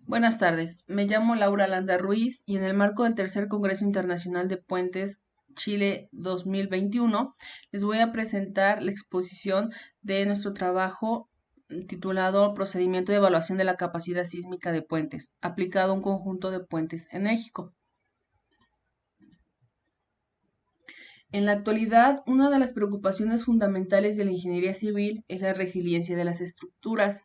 Buenas tardes, me llamo Laura Landa Ruiz y en el marco del Tercer Congreso Internacional de Puentes Chile 2021 les voy a presentar la exposición de nuestro trabajo titulado Procedimiento de Evaluación de la Capacidad Sísmica de Puentes, aplicado a un conjunto de puentes en México. En la actualidad, una de las preocupaciones fundamentales de la ingeniería civil es la resiliencia de las estructuras,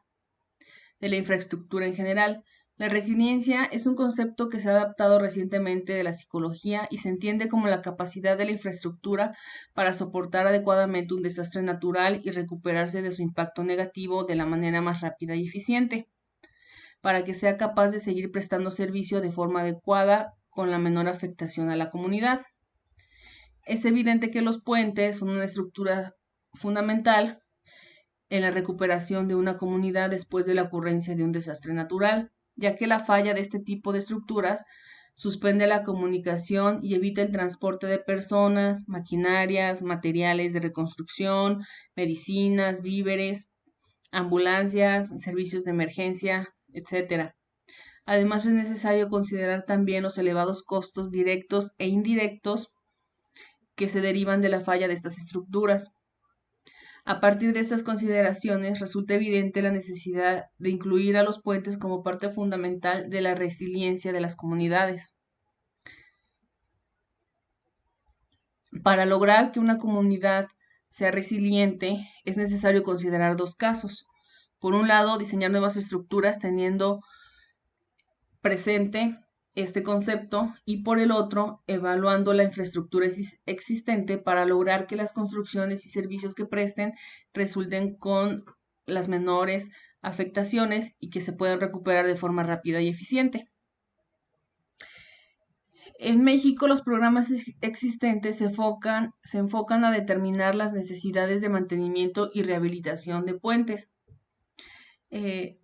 de la infraestructura en general. La resiliencia es un concepto que se ha adaptado recientemente de la psicología y se entiende como la capacidad de la infraestructura para soportar adecuadamente un desastre natural y recuperarse de su impacto negativo de la manera más rápida y eficiente, para que sea capaz de seguir prestando servicio de forma adecuada con la menor afectación a la comunidad. Es evidente que los puentes son una estructura fundamental en la recuperación de una comunidad después de la ocurrencia de un desastre natural, ya que la falla de este tipo de estructuras suspende la comunicación y evita el transporte de personas, maquinarias, materiales de reconstrucción, medicinas, víveres, ambulancias, servicios de emergencia, etc. Además, es necesario considerar también los elevados costos directos e indirectos que se derivan de la falla de estas estructuras. A partir de estas consideraciones, resulta evidente la necesidad de incluir a los puentes como parte fundamental de la resiliencia de las comunidades. Para lograr que una comunidad sea resiliente, es necesario considerar dos casos. Por un lado, diseñar nuevas estructuras teniendo presente este concepto y por el otro, evaluando la infraestructura existente para lograr que las construcciones y servicios que presten resulten con las menores afectaciones y que se puedan recuperar de forma rápida y eficiente. En México, los programas existentes se enfocan a determinar las necesidades de mantenimiento y rehabilitación de puentes.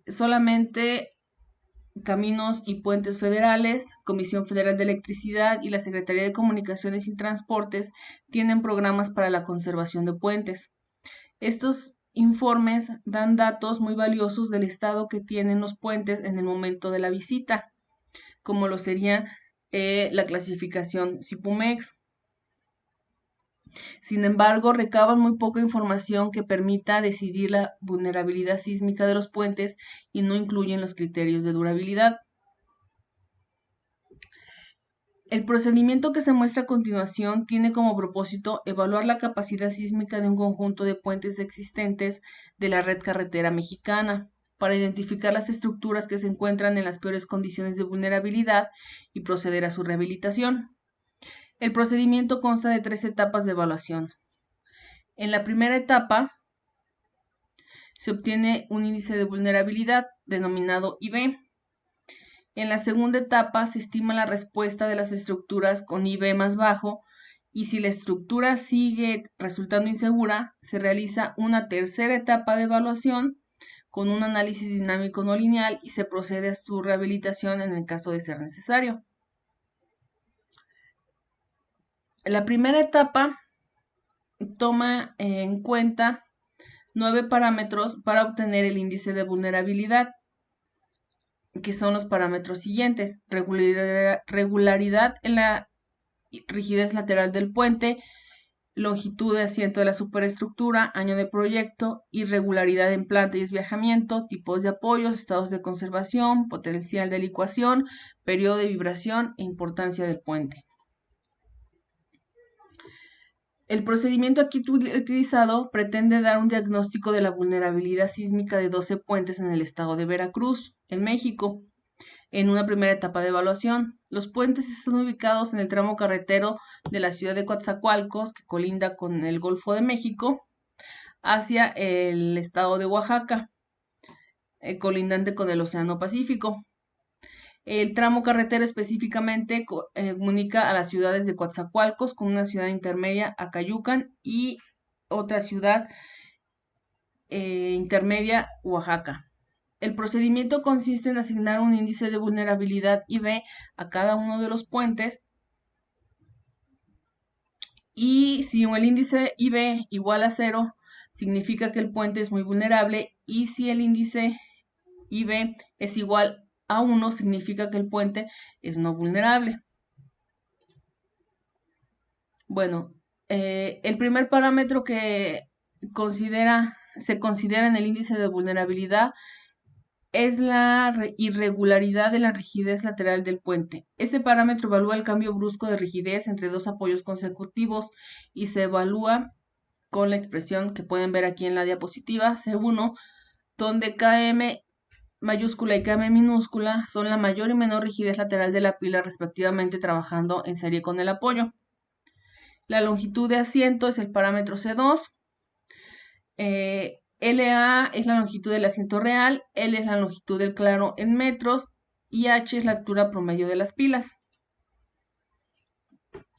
Solamente Caminos y Puentes Federales, Comisión Federal de Electricidad y la Secretaría de Comunicaciones y Transportes tienen programas para la conservación de puentes. Estos informes dan datos muy valiosos del estado que tienen los puentes en el momento de la visita, como lo sería la clasificación SIPUMEX. Sin embargo, recaban muy poca información que permita decidir la vulnerabilidad sísmica de los puentes y no incluyen los criterios de durabilidad. El procedimiento que se muestra a continuación tiene como propósito evaluar la capacidad sísmica de un conjunto de puentes existentes de la red carretera mexicana, para identificar las estructuras que se encuentran en las peores condiciones de vulnerabilidad y proceder a su rehabilitación. El procedimiento consta de 3 etapas de evaluación. En la primera etapa se obtiene un índice de vulnerabilidad denominado IB. En la segunda etapa se estima la respuesta de las estructuras con IB más bajo y si la estructura sigue resultando insegura, se realiza una tercera etapa de evaluación con un análisis dinámico no lineal y se procede a su rehabilitación en el caso de ser necesario. La primera etapa toma en cuenta 9 parámetros para obtener el índice de vulnerabilidad, que son los parámetros siguientes: regularidad en la rigidez lateral del puente, longitud de asiento de la superestructura, año de proyecto, irregularidad en planta y desviajamiento, tipos de apoyos, estados de conservación, potencial de licuación, periodo de vibración e importancia del puente. El procedimiento aquí utilizado pretende dar un diagnóstico de la vulnerabilidad sísmica de 12 puentes en el estado de Veracruz, en México, en una primera etapa de evaluación. Los puentes están ubicados en el tramo carretero de la ciudad de Coatzacoalcos, que colinda con el Golfo de México, hacia el estado de Oaxaca, colindante con el Océano Pacífico. El tramo carretero específicamente comunica a las ciudades de Coatzacoalcos con una ciudad intermedia, Acayucan, y otra ciudad intermedia, Oaxaca. El procedimiento consiste en asignar un índice de vulnerabilidad IB a cada uno de los puentes y si el índice IB igual a 0, significa que el puente es muy vulnerable y si el índice IB es igual A1 significa que el puente es no vulnerable. Bueno, el primer parámetro que se considera en el índice de vulnerabilidad es la irregularidad de la rigidez lateral del puente. Este parámetro evalúa el cambio brusco de rigidez entre dos apoyos consecutivos y se evalúa con la expresión que pueden ver aquí en la diapositiva, C1, donde Km mayúscula y Km minúscula son la mayor y menor rigidez lateral de la pila respectivamente, trabajando en serie con el apoyo. La longitud de asiento es el parámetro C2. LA es la longitud del asiento real, L es la longitud del claro en metros y H es la altura promedio de las pilas.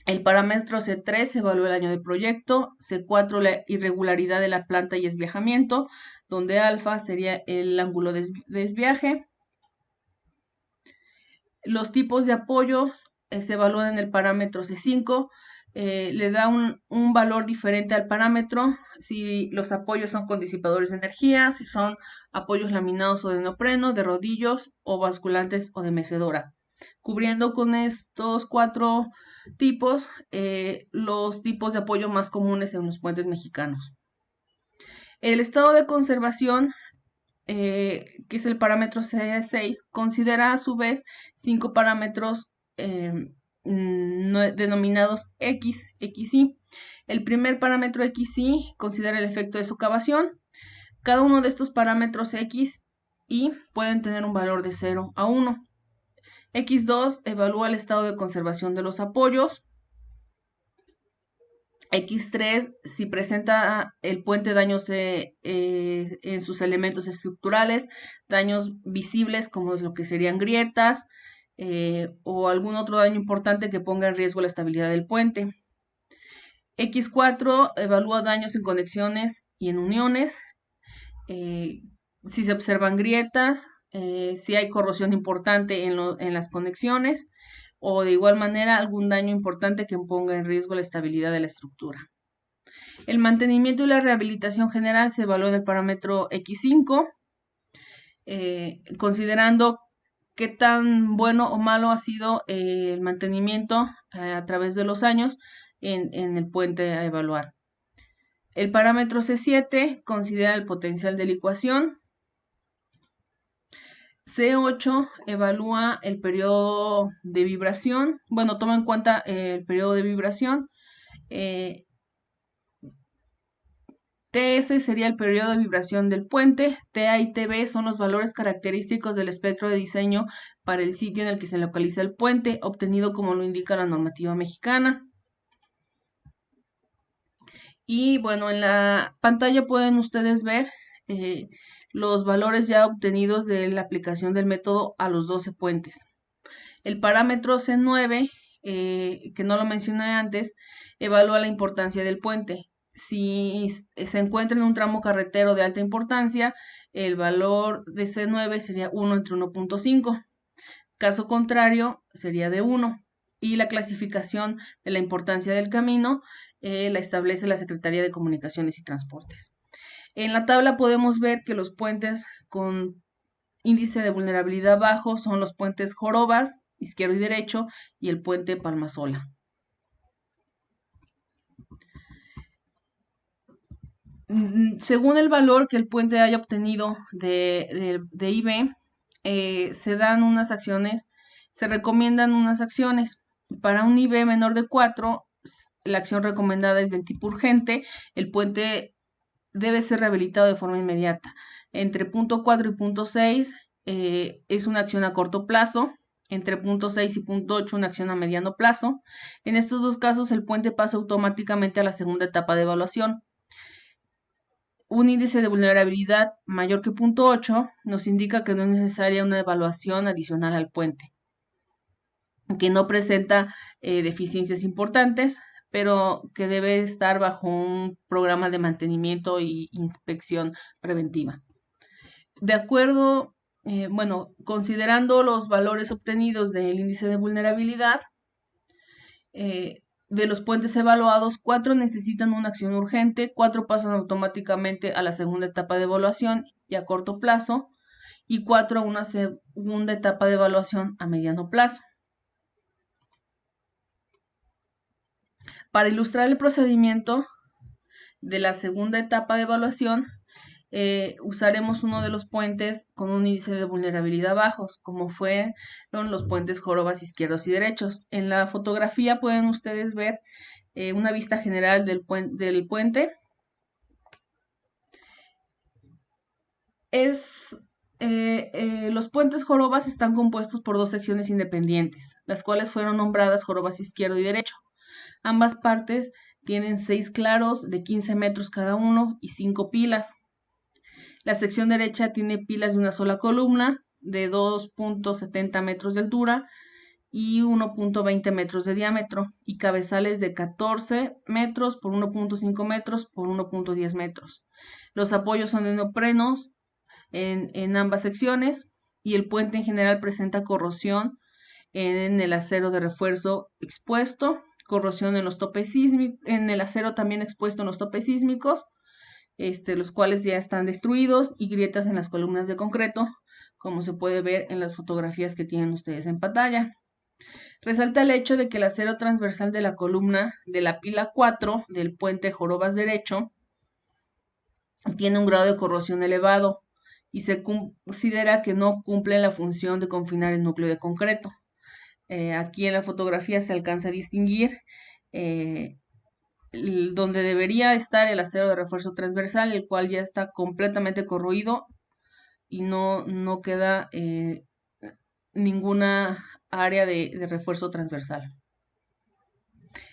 El parámetro C3 evalúa el año de proyecto, C4 la irregularidad de la planta y esviajamiento, donde alfa sería el ángulo de desviaje. Los tipos de apoyo se evalúan en el parámetro C5, le da un valor diferente al parámetro si los apoyos son con disipadores de energía, si son apoyos laminados o de neopreno, de rodillos o basculantes o de mecedora. Cubriendo con estos 4 tipos los tipos de apoyo más comunes en los puentes mexicanos. El estado de conservación, que es el parámetro C6, considera a su vez 5 parámetros denominados X, XY. El primer parámetro XY considera el efecto de socavación. Cada uno de estos parámetros X y pueden tener un valor de 0 a 1. X2 evalúa el estado de conservación de los apoyos. X3 si presenta el puente daños en sus elementos estructurales, daños visibles como es lo que serían grietas o algún otro daño importante que ponga en riesgo la estabilidad del puente. X4 evalúa daños en conexiones y en uniones, si se observan grietas, si hay corrosión importante en las conexiones o de igual manera algún daño importante que ponga en riesgo la estabilidad de la estructura. El mantenimiento y la rehabilitación general se evalúa en el parámetro X5, considerando qué tan bueno o malo ha sido el mantenimiento a través de los años en el puente a evaluar. El parámetro C7 considera el potencial de licuación. C8 evalúa el periodo de vibración. Bueno, toma en cuenta el periodo de vibración. TS sería el periodo de vibración del puente. TA y TB son los valores característicos del espectro de diseño para el sitio en el que se localiza el puente, obtenido como lo indica la normativa mexicana. Y bueno, en la pantalla pueden ustedes ver los valores ya obtenidos de la aplicación del método a los 12 puentes. El parámetro C9, que no lo mencioné antes, evalúa la importancia del puente. Si se encuentra en un tramo carretero de alta importancia, el valor de C9 sería 1 entre 1.5. Caso contrario, sería de 1. Y la clasificación de la importancia del camino la establece la Secretaría de Comunicaciones y Transportes. En la tabla podemos ver que los puentes con índice de vulnerabilidad bajo son los puentes Jorobas, izquierdo y derecho, y el puente Palmasola. Según el valor que el puente haya obtenido de IB, se dan unas acciones, se recomiendan unas acciones. Para un IB menor de 4, la acción recomendada es del tipo urgente. El puente debe ser rehabilitado de forma inmediata. Entre punto 4 y punto 6 es una acción a corto plazo. Entre punto 6 y punto 8 una acción a mediano plazo. En estos dos casos el puente pasa automáticamente a la segunda etapa de evaluación. Un índice de vulnerabilidad mayor que punto 8 nos indica que no es necesaria una evaluación adicional al puente, que no presenta deficiencias importantes, pero que debe estar bajo un programa de mantenimiento e inspección preventiva. De acuerdo, considerando los valores obtenidos del índice de vulnerabilidad, de los puentes evaluados, 4 necesitan una acción urgente, 4 pasan automáticamente a la segunda etapa de evaluación y a corto plazo, y 4, una segunda etapa de evaluación a mediano plazo. Para ilustrar el procedimiento de la segunda etapa de evaluación, usaremos uno de los puentes con un índice de vulnerabilidad bajos, como fueron los puentes jorobas izquierdos y derechos. En la fotografía pueden ustedes ver una vista general del puente. Los puentes jorobas están compuestos por dos secciones independientes, las cuales fueron nombradas jorobas izquierdo y derecho. Ambas partes tienen 6 claros de 15 metros cada uno y 5 pilas. La sección derecha tiene pilas de una sola columna de 2.70 metros de altura y 1.20 metros de diámetro y cabezales de 14 metros por 1.5 metros por 1.10 metros. Los apoyos son de neoprenos en ambas secciones y el puente en general presenta corrosión en el acero de refuerzo expuesto, corrosión en los topes sísmicos, en el acero también expuesto en los topes sísmicos, los cuales ya están destruidos, y grietas en las columnas de concreto, como se puede ver en las fotografías que tienen ustedes en pantalla. Resalta el hecho de que el acero transversal de la columna de la pila 4 del puente jorobas derecho tiene un grado de corrosión elevado y se considera que no cumple la función de confinar el núcleo de concreto. Aquí en la fotografía se alcanza a distinguir donde debería estar el acero de refuerzo transversal, el cual ya está completamente corroído y no queda ninguna área de refuerzo transversal.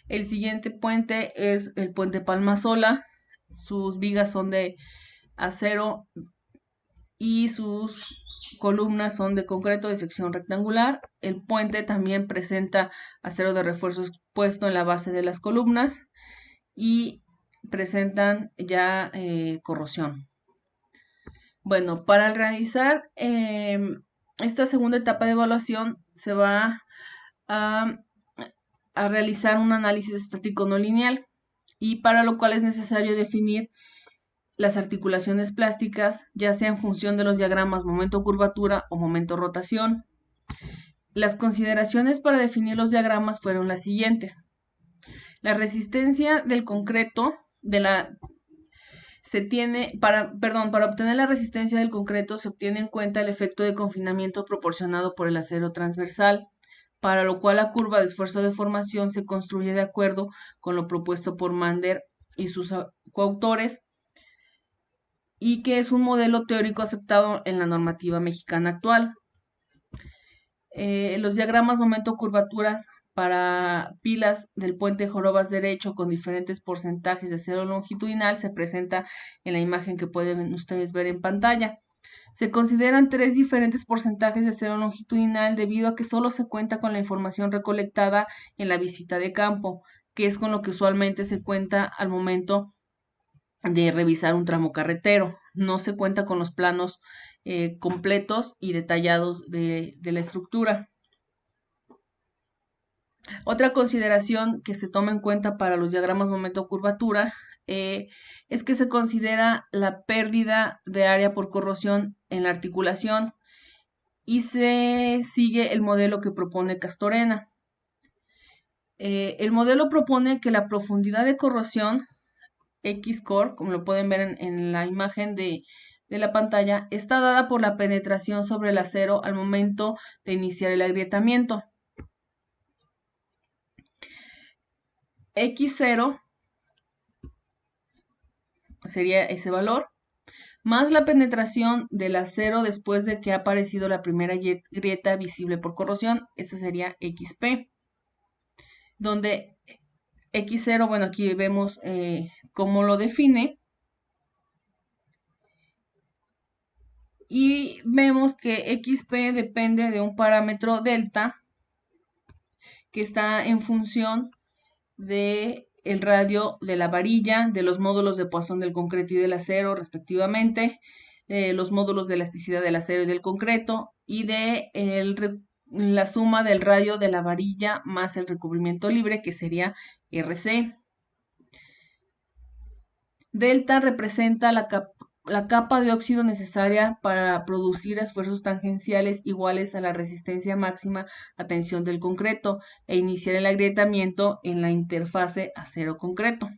El siguiente puente es el puente Palmasola. Sus vigas son de acero y sus columnas son de concreto de sección rectangular. El puente también presenta acero de refuerzo expuesto en la base de las columnas y presentan ya corrosión. Bueno, para realizar esta segunda etapa de evaluación se va a realizar un análisis estático no lineal, y para lo cual es necesario definir las articulaciones plásticas, ya sea en función de los diagramas momento curvatura o momento rotación. Las consideraciones para definir los diagramas fueron las siguientes. La resistencia del concreto para obtener la resistencia del concreto se obtiene en cuenta el efecto de confinamiento proporcionado por el acero transversal, para lo cual la curva de esfuerzo de formación se construye de acuerdo con lo propuesto por Mander y sus coautores, y que es un modelo teórico aceptado en la normativa mexicana actual. Los diagramas momento curvaturas para pilas del puente jorobas derecho con diferentes porcentajes de acero longitudinal se presenta en la imagen que pueden ustedes ver en pantalla. Se consideran 3 diferentes porcentajes de acero longitudinal debido a que solo se cuenta con la información recolectada en la visita de campo, que es con lo que usualmente se cuenta al momento de revisar un tramo carretero. No se cuenta con los planos completos y detallados de la estructura. Otra consideración que se toma en cuenta para los diagramas momento curvatura es que se considera la pérdida de área por corrosión en la articulación y se sigue el modelo que propone Castorena. El modelo propone que la profundidad de corrosión X-core, como lo pueden ver en la imagen de la pantalla, está dada por la penetración sobre el acero al momento de iniciar el agrietamiento. X0 sería ese valor, más la penetración del acero después de que ha aparecido la primera grieta visible por corrosión, esa sería XP, donde X0, bueno, aquí vemos cómo lo define, y vemos que XP depende de un parámetro delta que está en función de el radio de la varilla, de los módulos de Poisson del concreto y del acero, respectivamente, los módulos de elasticidad del acero y del concreto, y de la suma del radio de la varilla más el recubrimiento libre, que sería RC. Delta representa la la capa de óxido necesaria para producir esfuerzos tangenciales iguales a la resistencia máxima a tensión del concreto e iniciar el agrietamiento en la interfase acero-concreto.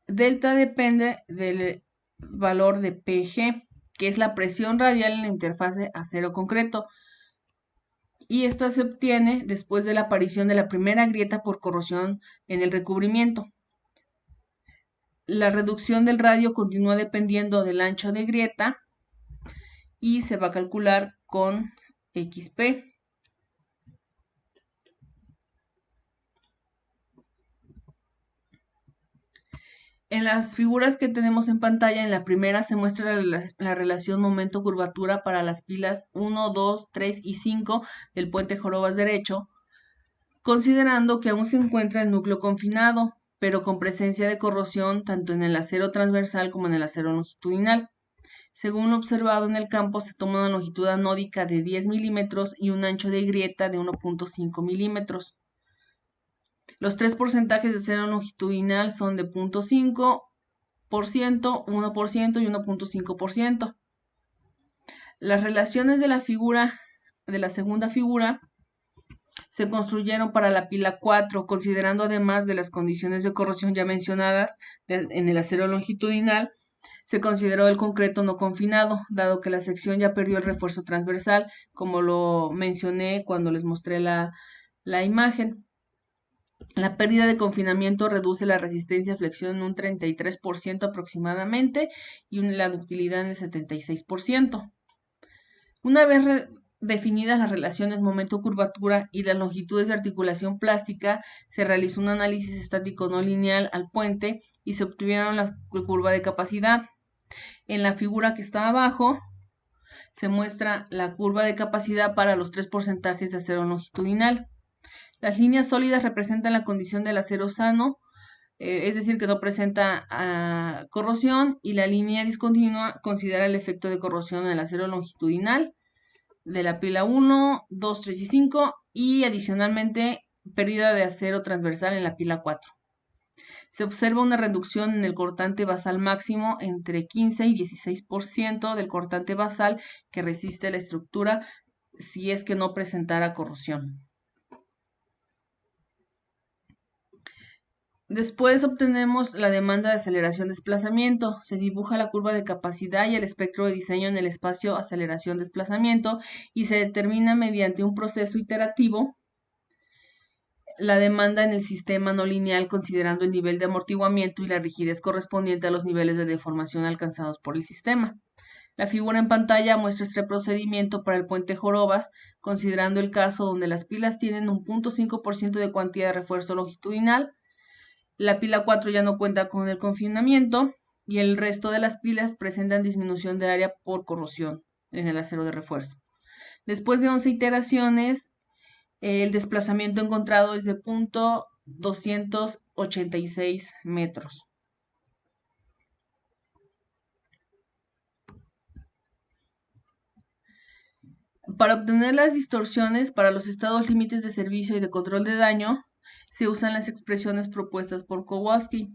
Delta depende del valor de PG, que es la presión radial en la interfase acero-concreto, y esta se obtiene después de la aparición de la primera grieta por corrosión en el recubrimiento. La reducción del radio continúa dependiendo del ancho de grieta y se va a calcular con XP. En las figuras que tenemos en pantalla, en la primera se muestra la relación momento-curvatura para las pilas 1, 2, 3 y 5 del puente Jorobas derecho, considerando que aún se encuentra el núcleo confinado, pero con presencia de corrosión tanto en el acero transversal como en el acero longitudinal. Según lo observado en el campo, se toma una longitud anódica de 10 milímetros y un ancho de grieta de 1.5 milímetros. Los tres porcentajes de acero longitudinal son de 0.5%, 1% y 1.5%. Las relaciones de la segunda figura, se construyeron para la pila 4, considerando además de las condiciones de corrosión ya mencionadas en el acero longitudinal, se consideró el concreto no confinado, dado que la sección ya perdió el refuerzo transversal, como lo mencioné cuando les mostré la imagen. La pérdida de confinamiento reduce la resistencia a flexión en un 33% aproximadamente y la ductilidad en el 76%. Una vez definidas las relaciones momento-curvatura y las longitudes de articulación plástica, se realizó un análisis estático no lineal al puente y se obtuvieron la curva de capacidad. En la figura que está abajo se muestra la curva de capacidad para los tres porcentajes de acero longitudinal. Las líneas sólidas representan la condición del acero sano, es decir, que no presenta corrosión, y la línea discontinua considera el efecto de corrosión en el acero longitudinal de la pila 1, 2, 3 y 5, y adicionalmente pérdida de acero transversal en la pila 4. Se observa una reducción en el cortante basal máximo entre 15 y 16% del cortante basal que resiste la estructura si es que no presentara corrosión. Después obtenemos la demanda de aceleración-desplazamiento. Se dibuja la curva de capacidad y el espectro de diseño en el espacio aceleración-desplazamiento y se determina mediante un proceso iterativo la demanda en el sistema no lineal considerando el nivel de amortiguamiento y la rigidez correspondiente a los niveles de deformación alcanzados por el sistema. La figura en pantalla muestra este procedimiento para el puente Jorobas, considerando el caso donde las pilas tienen un 0.5% de cuantía de refuerzo longitudinal. La pila 4 ya no cuenta con el confinamiento y el resto de las pilas presentan disminución de área por corrosión en el acero de refuerzo. Después de 11 iteraciones, el desplazamiento encontrado es de 0.286 metros. Para obtener las distorsiones para los estados límites de servicio y de control de daño, se usan las expresiones propuestas por Kowalski,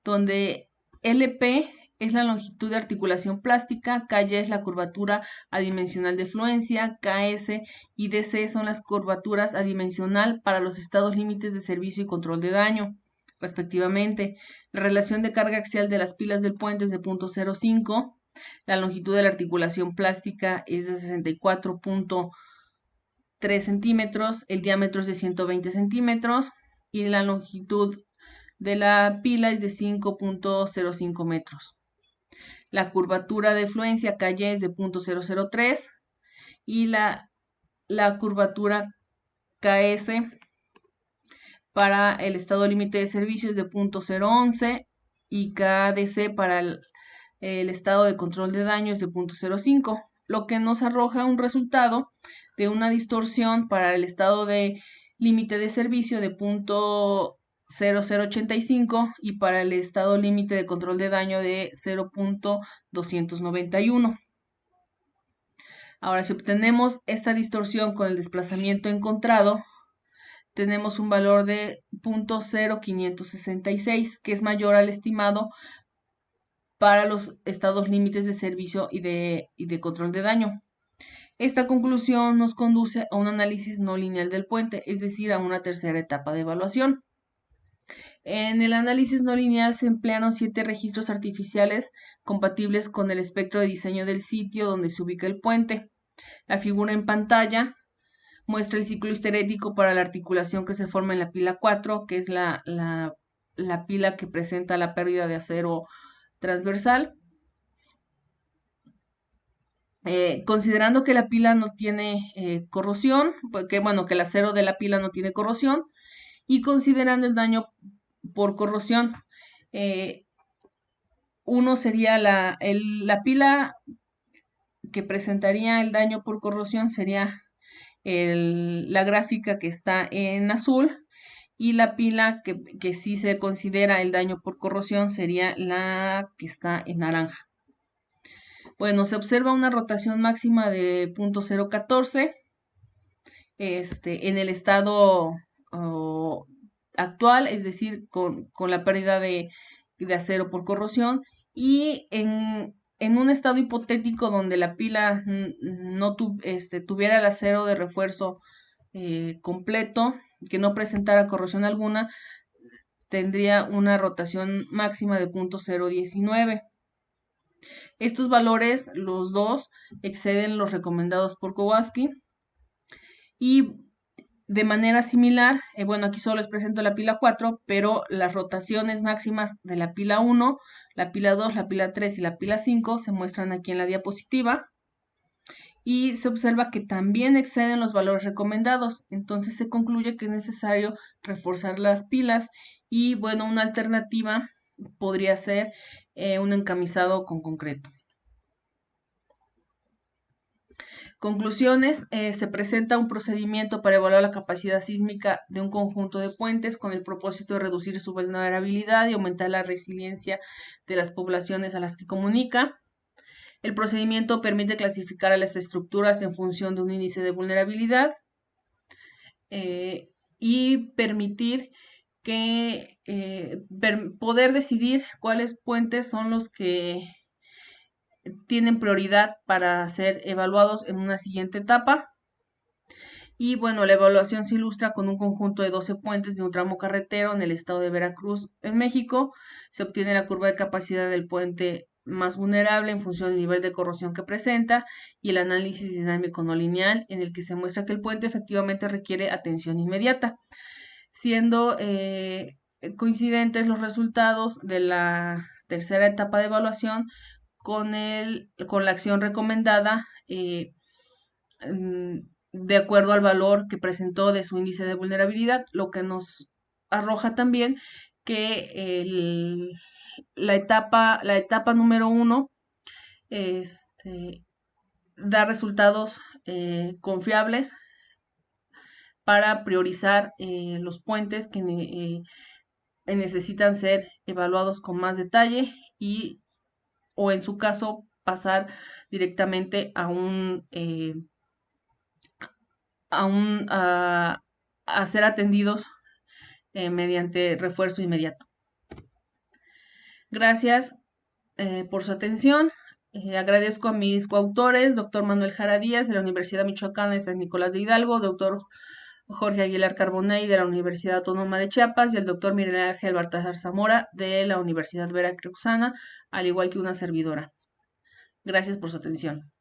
donde LP es la longitud de articulación plástica, KY es la curvatura adimensional de fluencia, KS y DC son las curvaturas adimensional para los estados límites de servicio y control de daño, respectivamente. La relación de carga axial de las pilas del puente es de 0.05, la longitud de la articulación plástica es de 64.3 centímetros, el diámetro es de 120 centímetros y la longitud de la pila es de 5.05 metros. La curvatura de fluencia KY es de 0.003 y la curvatura KS para el estado límite de servicio es de 0.011 y KDC para el estado de control de daño es de 0.05, lo que nos arroja un resultado de una distorsión para el estado de límite de servicio de 0.0085 y para el estado límite de control de daño de 0.291. Ahora, si obtenemos esta distorsión con el desplazamiento encontrado, tenemos un valor de 0.0566, que es mayor al estimado para los estados límites de servicio y de control de daño. Esta conclusión nos conduce a un análisis no lineal del puente, es decir, a una tercera etapa de evaluación. En el análisis no lineal se emplearon 7 registros artificiales compatibles con el espectro de diseño del sitio donde se ubica el puente. La figura en pantalla muestra el ciclo histerético para la articulación que se forma en la pila 4, que es la pila que presenta la pérdida de acero transversal. Considerando que la pila no tiene corrosión, porque bueno, que el acero de la pila no tiene corrosión, y considerando el daño por corrosión, uno sería la pila que presentaría el daño por corrosión sería la gráfica que está en azul, y la pila que sí se considera el daño por corrosión sería la que está en naranja. Bueno, se observa una rotación máxima de 0.014 en el estado actual, es decir, con la pérdida de acero por corrosión, y en un estado hipotético donde la pila no tuviera el acero de refuerzo completo, que no presentara corrosión alguna, tendría una rotación máxima de 0.019. Estos valores, los dos, exceden los recomendados por Kowalski. Y de manera similar, bueno, aquí solo les presento la pila 4, pero las rotaciones máximas de la pila 1, la pila 2, la pila 3 y la pila 5 se muestran aquí en la diapositiva. Y se observa que también exceden los valores recomendados. Entonces se concluye que es necesario reforzar las pilas, y bueno, una alternativa podría ser un encamisado con concreto. Conclusiones, se presenta un procedimiento para evaluar la capacidad sísmica de un conjunto de puentes con el propósito de reducir su vulnerabilidad y aumentar la resiliencia de las poblaciones a las que comunica. El procedimiento permite clasificar a las estructuras en función de un índice de vulnerabilidad y permitir que poder decidir cuáles puentes son los que tienen prioridad para ser evaluados en una siguiente etapa. Y bueno, la evaluación se ilustra con un conjunto de 12 puentes de un tramo carretero en el estado de Veracruz, en México. Se obtiene la curva de capacidad del puente más vulnerable en función del nivel de corrosión que presenta, y el análisis dinámico no lineal, en el que se muestra que el puente efectivamente requiere atención inmediata, siendo coincidentes los resultados de la tercera etapa de evaluación con la acción recomendada de acuerdo al valor que presentó de su índice de vulnerabilidad, lo que nos arroja también que la etapa número 1 da resultados confiables para priorizar los puentes que necesitan ser evaluados con más detalle, o en su caso pasar directamente a ser atendidos mediante refuerzo inmediato. Gracias por su atención. Agradezco a mis coautores, doctor Manuel Jara Díaz de la Universidad Michoacana de San Nicolás de Hidalgo, doctor Jorge Aguilar Carbonell de la Universidad Autónoma de Chiapas y el doctor Miguel Ángel Baltazar Zamora de la Universidad Veracruzana, al igual que una servidora. Gracias por su atención.